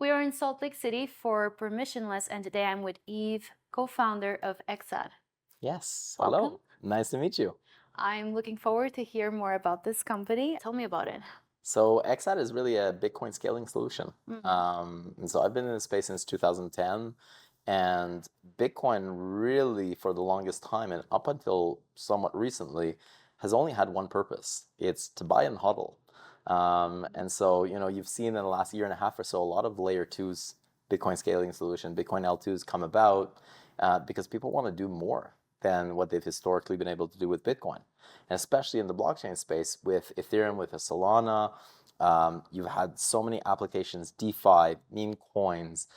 We are in Salt Lake City for Permissionless, and today I'm with Yves, co-founder of exSat. Yes, Welcome. hello. Nice to meet you. I'm looking forward to hear more about this company. Tell me about it. So exSat is really a Bitcoin scaling solution. Hmm. And so I've been in the space since 2010, and Bitcoin really, for the longest time and up until somewhat recently, has only had one purpose. It's to buy and hodl. And so, you've seen in the last year and a half or so, a lot of layer twos, Bitcoin scaling solution, Bitcoin L2s come about because people want to do more than what they've historically been able to do with Bitcoin. And especially in the blockchain space with Ethereum, with a Solana, you've had so many applications, DeFi, meme coins.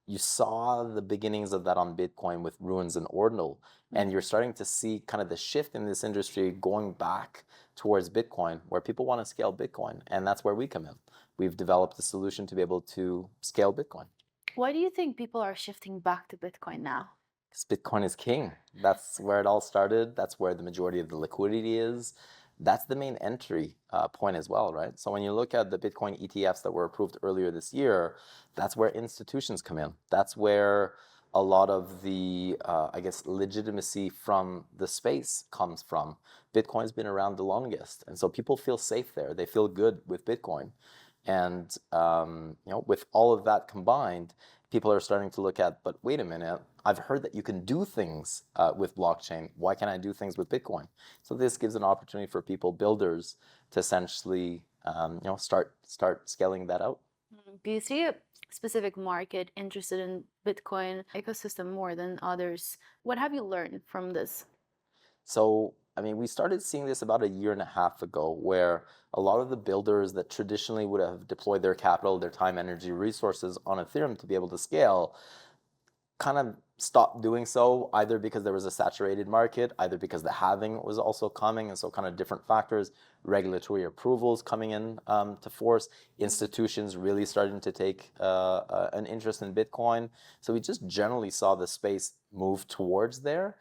You saw the beginnings of that on Bitcoin with Ruins and Ordinal, and you're starting to see kind of the shift in this industry going back towards Bitcoin, where people want to scale Bitcoin, and that's where we come in. We've developed a solution to be able to scale Bitcoin. Why do you think people are shifting back to Bitcoin now? Because Bitcoin is king. That's where it all started. That's where the majority of the liquidity is. That's the main entry point as well, right? So when you look at the Bitcoin ETFs that were approved earlier this year, that's where institutions come in. That's where a lot of the, I guess, legitimacy from the space comes from. Bitcoin's been around the longest, and so people feel safe there. They feel good with Bitcoin, and with all of that combined, people are starting to look at, but wait a minute, I've heard that you can do things with blockchain. Why can't I do things with Bitcoin? So this gives an opportunity for people, builders, to essentially start scaling that out. Do you see a specific market interested in Bitcoin ecosystem more than others? What have you learned from this? So, I mean, we started seeing this about a year and a half ago, where a lot of the builders that traditionally would have deployed their capital, their time, energy, resources on Ethereum to be able to scale kind of stopped doing so, either because there was a saturated market, either because the halving was also coming, and so kind of different factors, regulatory approvals coming in to force, institutions really starting to take an interest in Bitcoin. So we just generally saw the space move towards there.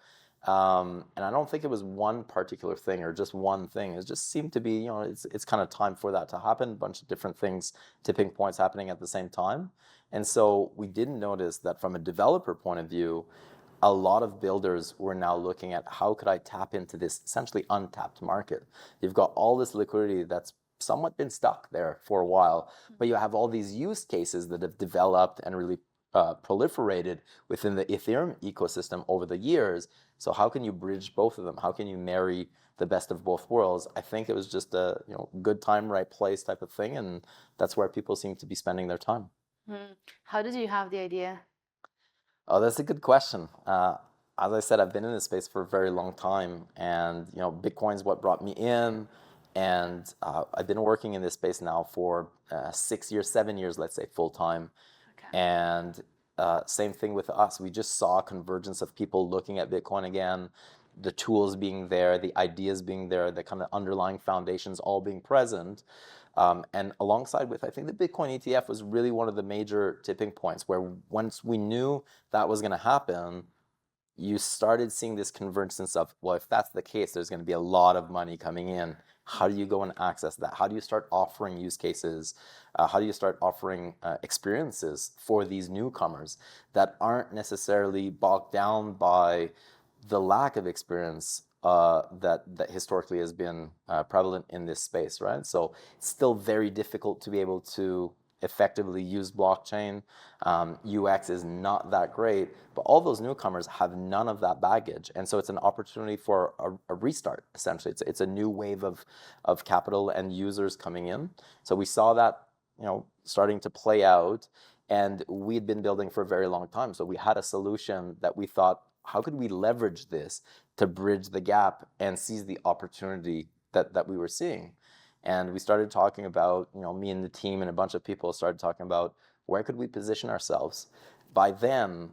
And I don't think it was one particular thing or just one thing. It just seemed to be, it's kind of time for that to happen. A bunch of different things, tipping points happening at the same time. And so we didn't notice that from a developer point of view, a lot of builders were now looking at how could I tap into this essentially untapped market. You've got all this liquidity that's somewhat been stuck there for a while, but you have all these use cases that have developed and really proliferated within the Ethereum ecosystem over the years. So how can you bridge both of them? How can you marry the best of both worlds? I think it was just a good time, right place type of thing, and that's where people seem to be spending their time. How did you have the idea? Oh, that's a good question. As I said, I've been in this space for a very long time, and Bitcoin's what brought me in, and I've been working in this space now for 6 years, 7 years, let's say, full time. Okay. And same thing with us. We just saw a convergence of people looking at Bitcoin again, the tools being there, the ideas being there, the kind of underlying foundations all being present. And alongside with, I think the Bitcoin ETF was really one of the major tipping points where once we knew that was going to happen, you started seeing this convergence of, well, if that's the case, there's going to be a lot of money coming in. How do you go and access that? How do you start offering use cases? How do you start offering experiences for these newcomers that aren't necessarily bogged down by the lack of experience that historically has been prevalent in this space, right? So it's still very difficult to be able to effectively use blockchain. UX is not that great, but all those newcomers have none of that baggage, and so it's an opportunity for a restart. Essentially, it's a new wave of capital and users coming in. So we saw that starting to play out, and we'd been building for a very long time. So we had a solution that we thought, how could we leverage this to bridge the gap and seize the opportunity that we were seeing? And we started talking about, me and the team and a bunch of people started talking about where could we position ourselves. By then,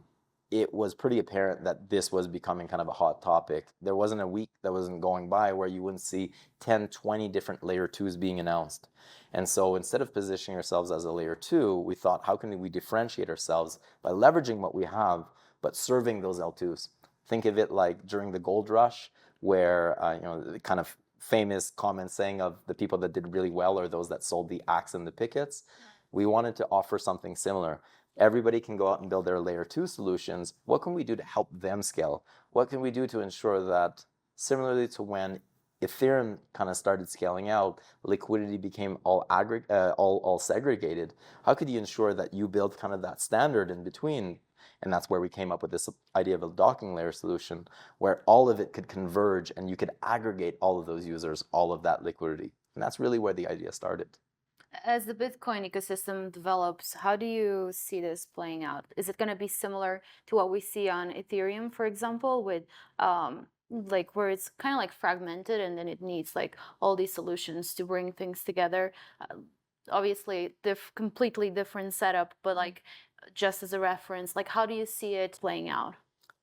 it was pretty apparent that this was becoming kind of a hot topic. There wasn't a week that wasn't going by where you wouldn't see 10, 20 different layer twos being announced. And so instead of positioning ourselves as a layer two, we thought, how can we differentiate ourselves by leveraging what we have, but serving those L2s? Think of it like during the gold rush, where the kind of famous common saying of the people that did really well are those that sold the axe and the pickets. we wanted to offer something similar. Everybody can go out and build their layer 2 solutions. What can we do to help them scale? What can we do to ensure that, similarly to when Ethereum kind of started scaling out, liquidity became all segregated. How could you ensure that you build kind of that standard in between? And that's where we came up with this idea of a docking layer solution, where all of it could converge and you could aggregate all of those users, all of that liquidity. And that's really where the idea started. As the Bitcoin ecosystem develops, how do you see this playing out? Is it going to be similar to what we see on Ethereum, for example, with like where it's kind of like fragmented and then it needs like all these solutions to bring things together? Uh, Obviously, completely different setup, but like just as a reference, like how do you see it playing out?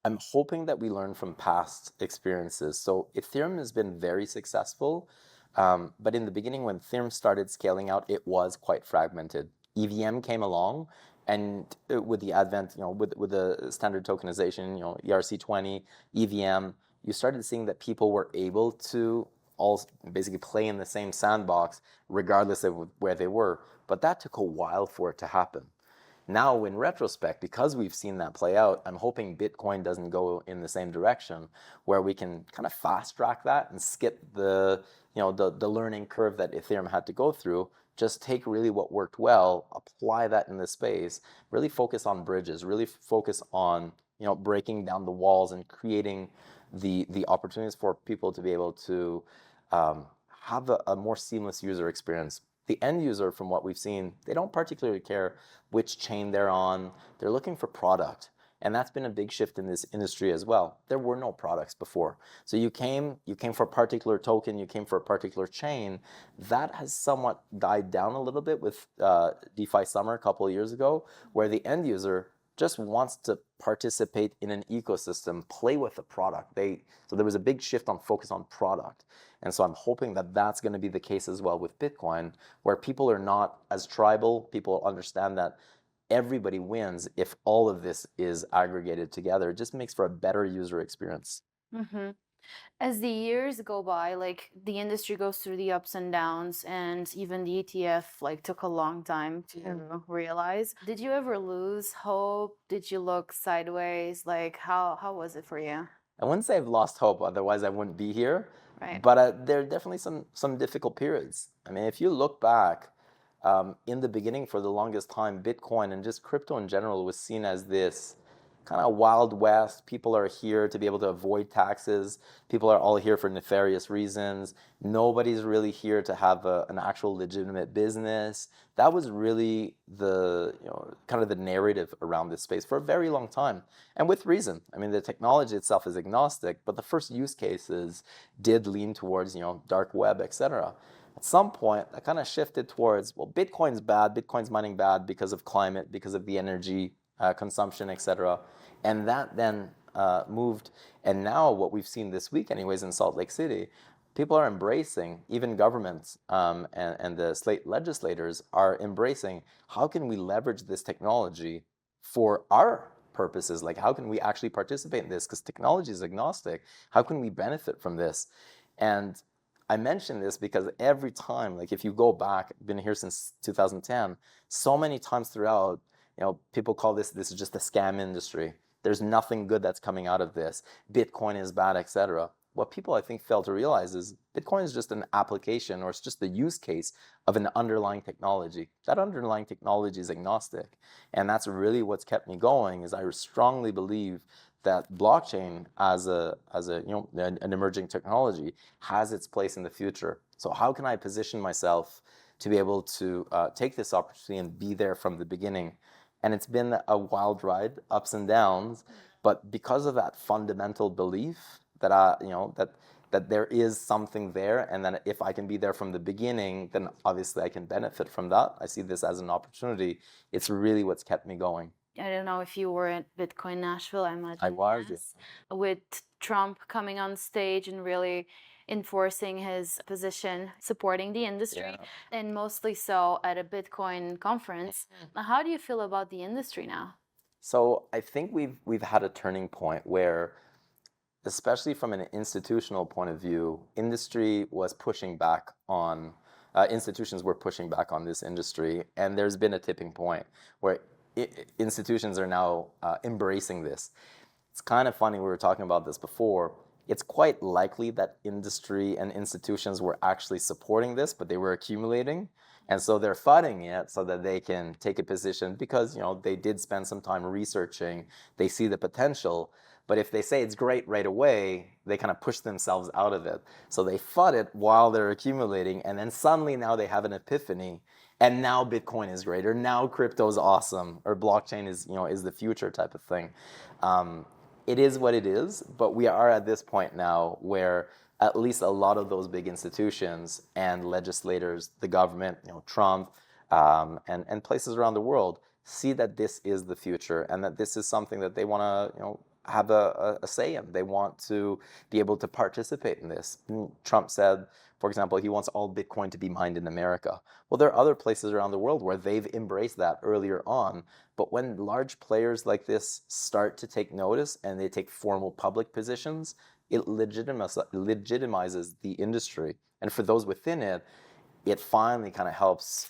I'm hoping that we learn from past experiences. So Ethereum has been very successful, but in the beginning, when Ethereum started scaling out, it was quite fragmented. EVM came along, and with the advent, with the standard tokenization, ERC20, EVM, you started seeing that people were able to all basically play in the same sandbox, regardless of where they were. But that took a while for it to happen. Now, in retrospect, because we've seen that play out, I'm hoping Bitcoin doesn't go in the same direction, where we can kind of fast track that and skip the learning curve that Ethereum had to go through. Just take really what worked well, apply that in this space, really focus on bridges, really focus on breaking down the walls and creating the opportunities for people to be able to have a more seamless user experience. The end user, from what we've seen, they don't particularly care which chain they're on. They're looking for product. And that's been a big shift in this industry as well. There were no products before. So you came for a particular token, you came for a particular chain. That has somewhat died down a little bit with DeFi Summer a couple of years ago, where the end user just wants to participate in an ecosystem, play with the product. So there was a big shift on focus on product. And so I'm hoping that that's going to be the case as well with Bitcoin, where people are not as tribal. People understand that everybody wins if all of this is aggregated together. It just makes for a better user experience. Hmm. As the years go by, like the industry goes through the ups and downs, and even the ETF like took a long time to realize. Did you ever lose hope? Did you look sideways? Like how was it for you? I wouldn't say I've lost hope, otherwise I wouldn't be here. Right. But there are definitely some difficult periods. I mean, if you look back, in the beginning, for the longest time, Bitcoin and just crypto in general was seen as this kind of wild west. People are here to be able to avoid taxes. People are all here for nefarious reasons. Nobody's really here to have an actual legitimate business. That was really the kind of the narrative around this space for a very long time, and with reason. I mean, the technology itself is agnostic, but the first use cases did lean towards dark web, etc. At some point, that kind of shifted towards, well, Bitcoin's bad, Bitcoin's mining bad because of climate, because of the energy consumption, etc. And that then moved. And now, what we've seen this week, anyways, in Salt Lake City, people are embracing, even governments and the state legislators are embracing, how can we leverage this technology for our purposes? Like, how can we actually participate in this? Because technology is agnostic. How can we benefit from this? And I mention this because every time, like if you go back, I've been here since 2010, so many times throughout, people call this is just a scam industry. There's nothing good that's coming out of this. Bitcoin is bad, etc. What people I think fail to realize is Bitcoin is just an application, or it's just the use case of an underlying technology. That underlying technology is agnostic. And that's really what's kept me going, is I strongly believe that blockchain as an emerging technology has its place in the future. So how can I position myself to be able to take this opportunity and be there from the beginning? And it's been a wild ride, ups and downs, but because of that fundamental belief that that there is something there, and then if I can be there from the beginning, then obviously I can benefit from that. I see this as an opportunity. It's really what's kept me going. I don't know if you were at Bitcoin Nashville. I I imagine was, yeah. yes. With Trump coming on stage and really enforcing his position, supporting the industry, Yeah. and mostly so at a Bitcoin conference. How do you feel about the industry now? So I think we've had a turning point where, especially from an institutional point of view, industry was pushing back on institutions were pushing back on this industry, and there's been a tipping point where institutions are now embracing this. It's kind of funny, we were talking about this before. It's quite likely that industry and institutions were actually supporting this, but they were accumulating. And so they're fighting it so that they can take a position because, they did spend some time researching, they see the potential. But if they say it's great right away, they kind of push themselves out of it. So they fought it while they're accumulating, and then suddenly now they have an epiphany, and now Bitcoin is great, or now crypto is awesome, or blockchain is the future type of thing. Um, it is what it is, but we are at this point now where at least a lot of those big institutions and legislators, the government, Trump, and places around the world see that this is the future and that this is something that they want to, have a say in. They want to be able to participate in this. Trump said, for example, he wants all Bitcoin to be mined in America. Well, there are other places around the world where they've embraced that earlier on. But when large players like this start to take notice and they take formal public positions, it legitimizes the industry. And for those within it, it finally kind of helps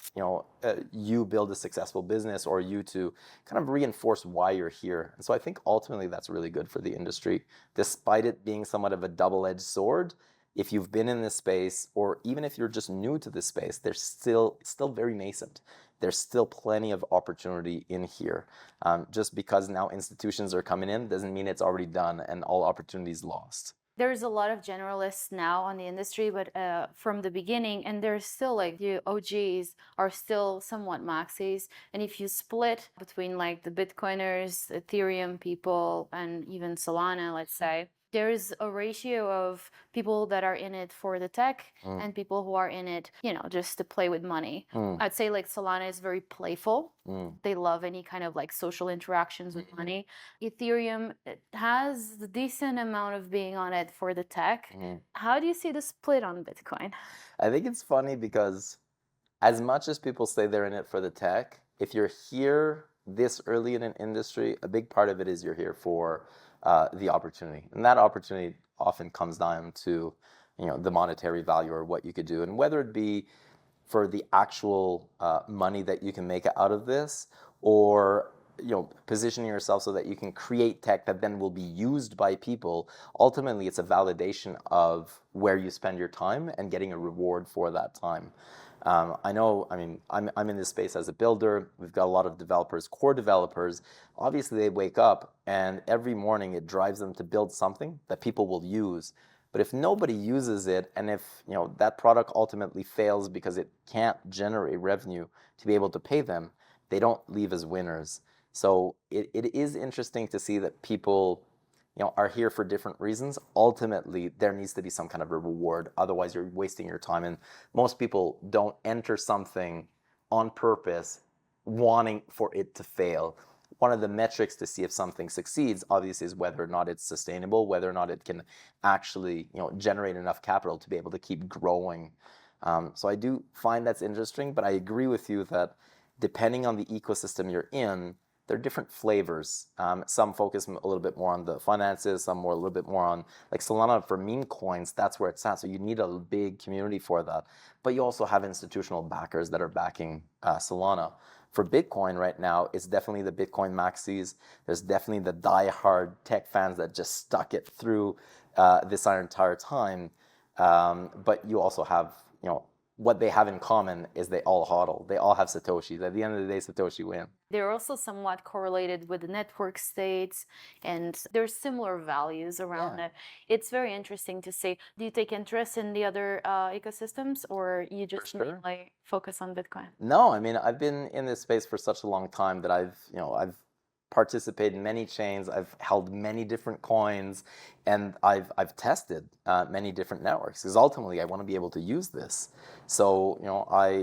you build a successful business, or you to kind of reinforce why you're here. And so I think ultimately that's really good for the industry, despite it being somewhat of a double-edged sword. If you've been in this space, or even if you're just new to this space, it's still very nascent. There's still plenty of opportunity in here. Just because now institutions are coming in doesn't mean it's already done and all opportunities lost. There's a lot of generalists now on the industry, but from the beginning, and there's still like the OGs are still somewhat maxis. And if you split between like the Bitcoiners, Ethereum people, and even Solana, let's say, there's a ratio of people that are in it for the tech and people who are in it, just to play with money. I'd say like Solana is very playful. They love any kind of like social interactions with money. Ethereum has a decent amount of being on it for the tech. How do you see the split on Bitcoin? I think it's funny because as much as people say they're in it for the tech, if you're here this early in an industry, a big part of it is you're here for the opportunity. And that opportunity often comes down to, the monetary value or what you could do. And whether it be for the actual money that you can make out of this, or positioning yourself so that you can create tech that then will be used by people. Ultimately, it's a validation of where you spend your time and getting a reward for that time. I'm in this space as a builder. We've got a lot of developers, core developers. Obviously, they wake up and every morning it drives them to build something that people will use. But if nobody uses it, and if that product ultimately fails because it can't generate revenue to be able to pay them, they don't leave as winners. So it is interesting to see that people are here for different reasons. Ultimately, there needs to be some kind of a reward. Otherwise, you're wasting your time. And most people don't enter something on purpose wanting for it to fail. One of the metrics to see if something succeeds, obviously, is whether or not it's sustainable, whether or not it can actually generate enough capital to be able to keep growing. So I do find that's interesting, but I agree with you that depending on the ecosystem you're in, there are different flavors. Some focus a little bit more on the finances, some a little bit more on, like Solana for meme coins, that's where it's at. So you need a big community for that. But you also have institutional backers that are backing Solana. For Bitcoin right now, it's definitely the Bitcoin maxis. There's definitely the die-hard tech fans that just stuck it through this entire time. But you also have, what they have in common is they all hodl. They all have Satoshis. At the end of the day, Satoshi wins. They're also somewhat correlated with the network states, and there's similar values around it. It's very interesting to see. Do you take interest in the other ecosystems, or you just mainly focus on Bitcoin? No, I mean, I've been in this space for such a long time that I've participated in many chains. I've held many different coins, and I've tested many different networks because ultimately I want to be able to use this. So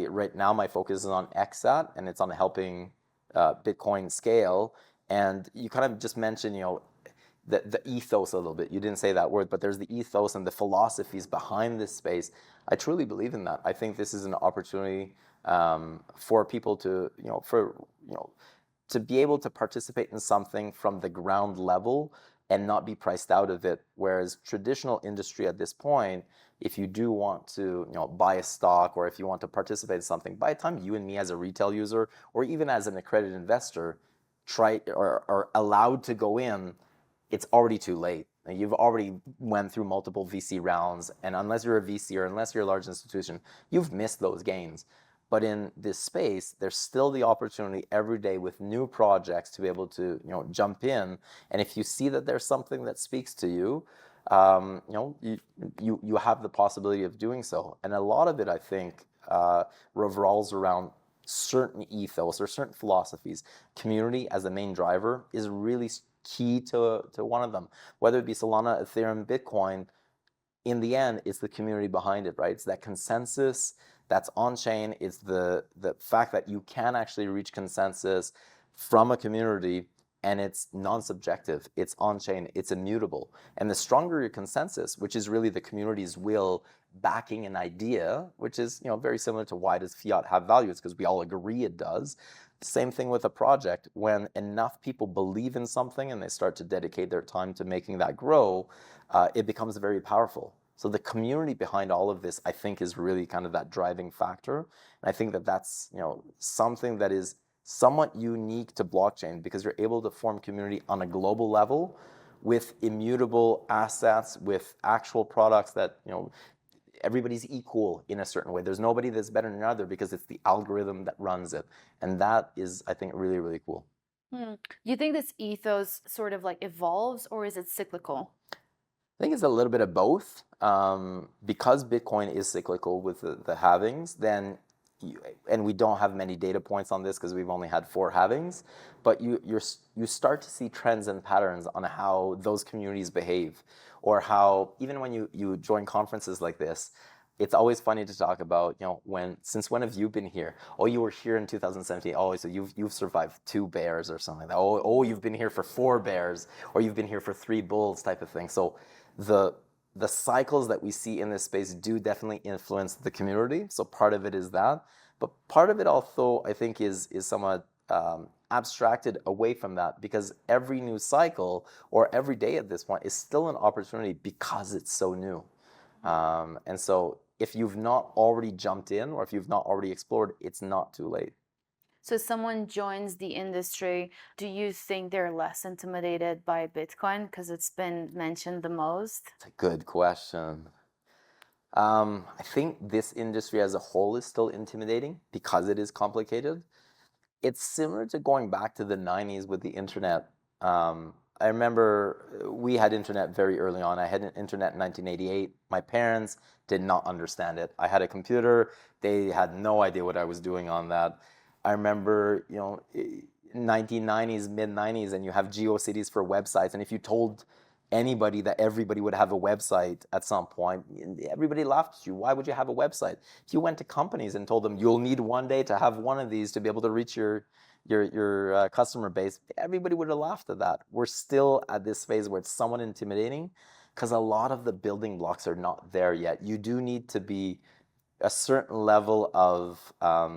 right now my focus is on exSat, and it's on helping Bitcoin scale. And you kind of just mentioned the ethos a little bit. You didn't say that word, but there's the ethos and the philosophies behind this space. I truly believe in that. I think this is an opportunity for people to to be able to participate in something from the ground level and not be priced out of it. Whereas traditional industry at this point, if you do want to, buy a stock, or if you want to participate in something, by the time you and me as a retail user, or even as an accredited investor, try or are allowed to go in, it's already too late. You've already went through multiple VC rounds, and unless you're a VC or unless you're a large institution, you've missed those gains. But in this space, there's still the opportunity every day with new projects to be able to, jump in. And if you see that there's something that speaks to you, you have the possibility of doing so. And a lot of it, I think, revolves around certain ethos or certain philosophies. Community as the main driver is really key to one of them. Whether it be Solana, Ethereum, Bitcoin, in the end, it's the community behind it, right? It's that consensus that's on chain. It's the fact that you can actually reach consensus from a community, and it's non-subjective. It's on chain. It's immutable. And the stronger your consensus, which is really the community's will backing an idea, which is very similar to why does fiat have value? It's because we all agree it does. Same thing with a project. When enough people believe in something and they start to dedicate their time to making that grow, it becomes very powerful. So the community behind all of this, I think, is really kind of that driving factor. And I think that that's something that is somewhat unique to blockchain, because you're able to form community on a global level with immutable assets, with actual products that everybody's equal in a certain way. There's nobody that's better than another because it's the algorithm that runs it. And that is, I think, really, really cool. Do you think this ethos sort of like evolves, or is it cyclical? I think it's a little bit of both. Because Bitcoin is cyclical with the halvings, and we don't have many data points on this because we've only had 4 halvings, but you start to see trends and patterns on how those communities behave, or how even when you join conferences like this, it's always funny to talk about, since when have you been here? Oh, you were here in 2017. Oh, so you've survived 2 bears or something like that. Oh, you've been here for 4 bears, or you've been here for 3 bulls type of thing. So the cycles that we see in this space do definitely influence the community. So part of it is that, but part of it also, I think, is somewhat abstracted away from that, because every new cycle or every day at this point is still an opportunity because it's so new. And so if you've not already jumped in, or if you've not already explored, it's not too late. So if someone joins the industry, do you think they're less intimidated by Bitcoin because it's been mentioned the most? It's a good question. I think this industry as a whole is still intimidating because it is complicated. It's similar to going back to the 90s with the internet. I remember we had internet very early on. I had an internet in 1988. My parents did not understand it. I had a computer. They had no idea what I was doing on that. I remember, 1990s, mid 90s, and you have GeoCities for websites. And if you told anybody that everybody would have a website at some point, everybody laughed at you. Why would you have a website? If you went to companies and told them you'll need one day to have one of these to be able to reach your customer base, everybody would have laughed at that. We're still at this phase where it's somewhat intimidating because a lot of the building blocks are not there yet. You do need to be a certain level of, I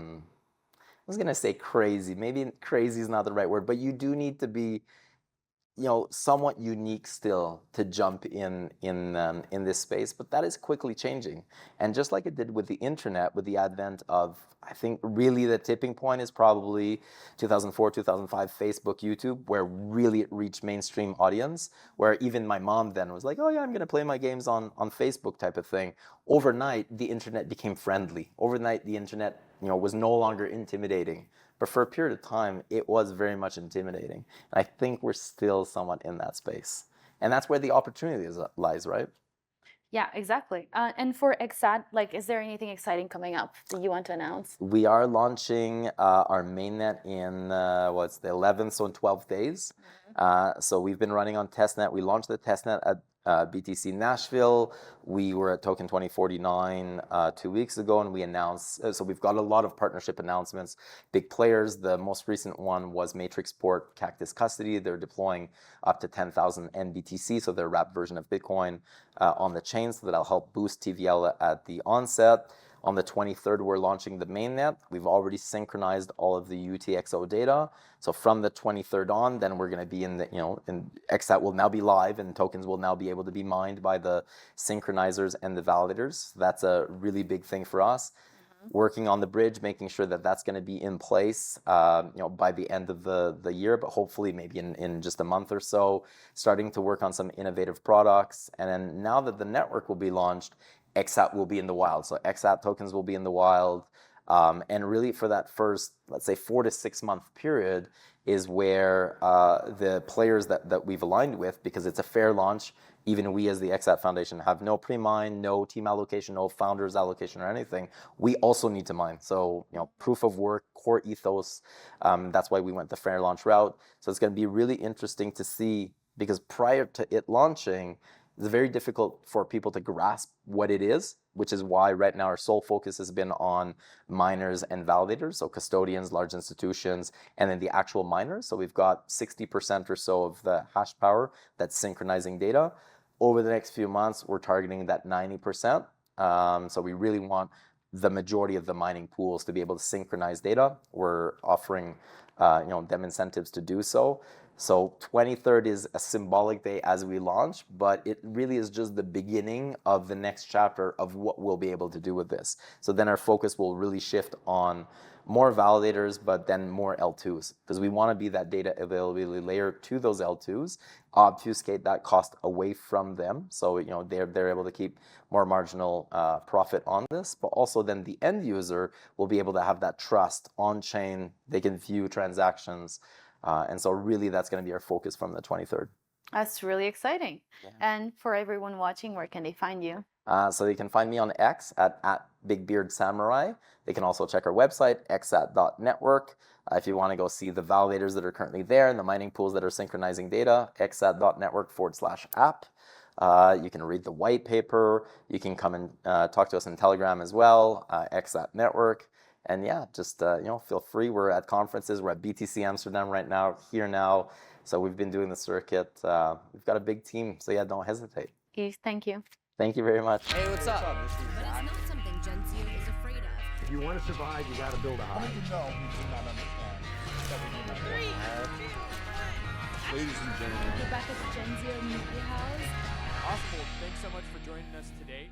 was gonna say crazy. Maybe crazy is not the right word, but you do need to be, somewhat unique still to jump in this space. But that is quickly changing, and just like it did with the internet, with the advent of, I think really the tipping point is probably 2004, 2005, Facebook, YouTube, where really it reached mainstream audience. Where even my mom then was like, "Oh yeah, I'm gonna play my games on Facebook," type of thing. Overnight, the internet became friendly. Overnight, the internet, was no longer intimidating. But for a period of time, it was very much intimidating. And I think we're still somewhat in that space. And that's where the opportunity lies, right? Yeah, exactly. And for exSat, like, is there anything exciting coming up that you want to announce? We are launching our mainnet in, what's the 11th, so in 12 days. So we've been running on testnet. We launched the testnet at BTC Nashville. We were at Token 2049 2 weeks ago, and we announced, so we've got a lot of partnership announcements, big players. The most recent one was Matrixport Cactus Custody. They're deploying up to 10,000 NBTC, so their wrapped version of Bitcoin on the chain, so that'll help boost TVL at the onset. On the 23rd, we're launching the mainnet. We've already synchronized all of the UTXO data. So from the 23rd on, then we're going to be in the, and exSat will now be live and tokens will now be able to be mined by the synchronizers and the validators. That's a really big thing for us. Working on the bridge, making sure that that's going to be in place, by the end of the year, but hopefully maybe in just a month or so, starting to work on some innovative products. And then now that the network will be launched, exSat will be in the wild. So exSat tokens will be in the wild. And really for that first, let's say 4 to 6 month period is where the players that we've aligned with, because it's a fair launch, even we as the exSat Foundation have no pre-mine, no team allocation, no founders allocation or anything. We also need to mine. So, proof of work, core ethos, that's why we went the fair launch route. So it's going to be really interesting to see, because prior to it launching, it's very difficult for people to grasp what it is, which is why right now our sole focus has been on miners and validators, so custodians, large institutions, and then the actual miners. So we've got 60% or so of the hash power that's synchronizing data. Over the next few months, we're targeting that 90%. So we really want the majority of the mining pools to be able to synchronize data. We're offering them incentives to do so. So 23rd is a symbolic day as we launch, but it really is just the beginning of the next chapter of what we'll be able to do with this. So then our focus will really shift on more validators, but then more L2s, because we want to be that data availability layer to those L2s, obfuscate that cost away from them. So, they're able to keep more marginal profit on this, but also then the end user will be able to have that trust on chain. They can view transactions. And so really that's going to be our focus from the 23rd. That's really exciting. Yeah. And for everyone watching, where can they find you? So they can find me on X at BigBeardSamurai. They can also check our website, exsat.network. If you want to go see the validators that are currently there and the mining pools that are synchronizing data, exsat.network/app. You can read the white paper. You can come and talk to us in Telegram as well, exSat Network. And yeah, just feel free. We're at conferences. We're at BTC Amsterdam right now, here now. So we've been doing the circuit. We've got a big team. So yeah, don't hesitate. Yves, thank you. Thank you very much. Hey, what's up? But it's not something Genzio is afraid of. If you want to survive, you got to build a hive. How do you know we do not understand that we need more hive? Ladies and gentlemen. Get back at the Genzio Media House. Awesome. Thanks so much for joining us today.